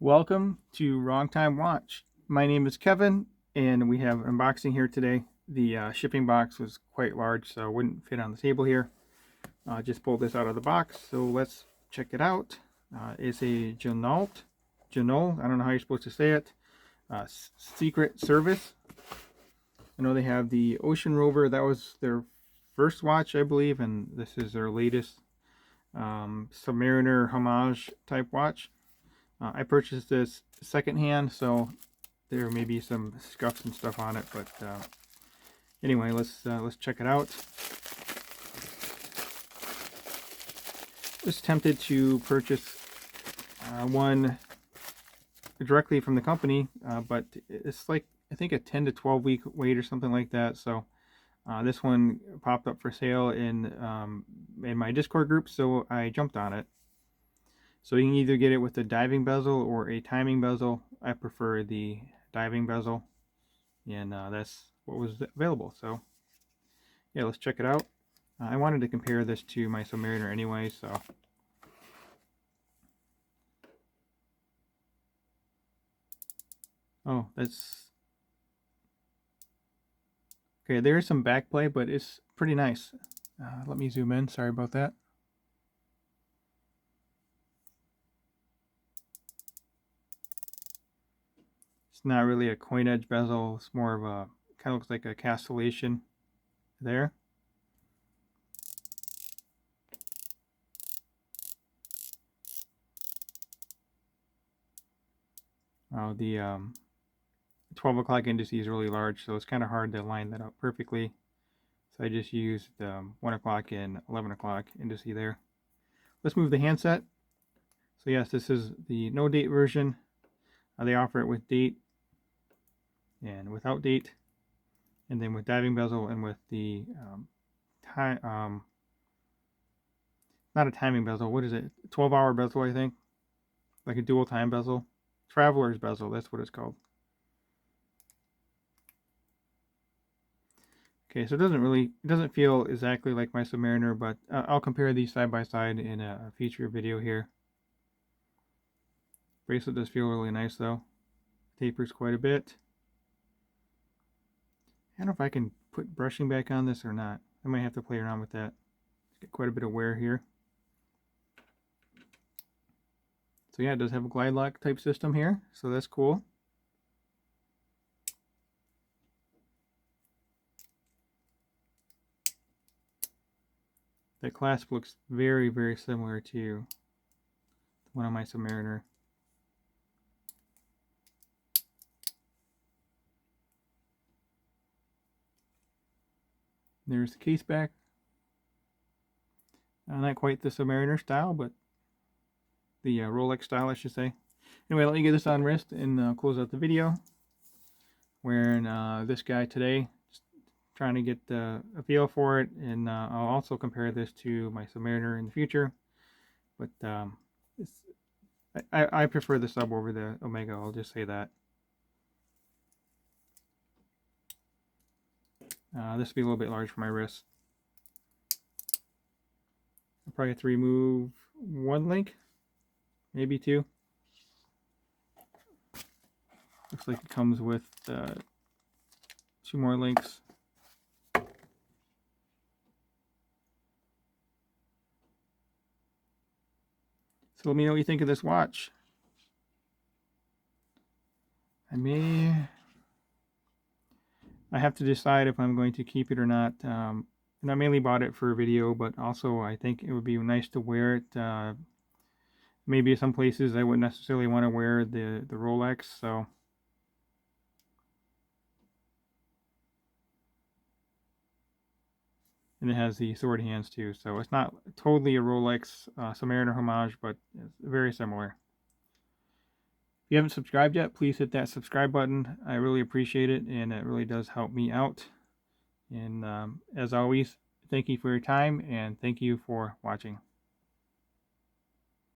Welcome to Wrong Time Watch. My name is Kevin, and we have an unboxing here today. The shipping box was quite large, so it wouldn't fit on the table here. Just pulled this out of the box, so let's check it out. It's a Ginault, I don't know how you're supposed to say it, Secret Service. I know they have the ocean-rover. That was their first watch, I believe, and this is their latest Submariner homage type watch. I purchased this secondhand, so there may be some scuffs and stuff on it, but anyway, let's check it out. I was tempted to purchase one directly from the company, but it's like I think a 10 to 12 week wait or something like that. So this one popped up for sale in my Discord group, so I jumped on it. So you can either get it with a diving bezel or a timing bezel. I prefer the diving bezel, and that's what was available. So yeah, let's check it out. I wanted to compare this to my Submariner anyway, so that's okay. There is some backplay, but it's pretty nice. Let me zoom in. Sorry about that. It's not really a coin edge bezel. It's more of a kind of looks like a castellation there. The 12 o'clock indice is really large, so it's kind of hard to line that up perfectly. So I just used 1 o'clock and 11 o'clock indice there. Let's move the handset. So yes, this is the no date version. They offer it with date and without date, and then with diving bezel and with the not a timing bezel. What is it? 12-hour bezel, I think, like a dual time bezel, traveler's bezel. That's what it's called. Okay, so it doesn't feel exactly like my Submariner, but I'll compare these side by side in a future video here. Bracelet does feel really nice though. Tapers quite a bit. I don't know if I can put brushing back on this or not. I might have to play around with that. Get quite a bit of wear here. So yeah, it does have a glide lock type system here, so that's cool. That clasp looks very, very similar to one on my Submariner. There's the case back. Not quite the Submariner style, but the Rolex style, I should say. Anyway, let me get this on wrist and close out the video. Wearing this guy today, just trying to get a feel for it, and I'll also compare this to my Submariner in the future. But I prefer the Sub over the Omega, I'll just say that. This will be a little bit large for my wrist. I'll probably have to remove one link, maybe two. Looks like it comes with 2 more links. So let me know what you think of this watch. I have to decide if I'm going to keep it or not. And I mainly bought it for a video, but also I think it would be nice to wear it. Maybe some places I wouldn't necessarily want to wear the Rolex, so. And it has the sword hands too, so it's not totally a Rolex Submariner homage, but it's very similar. If you haven't subscribed yet, please hit that subscribe button. I really appreciate it, and it really does help me out. And as always, thank you for your time, and thank you for watching.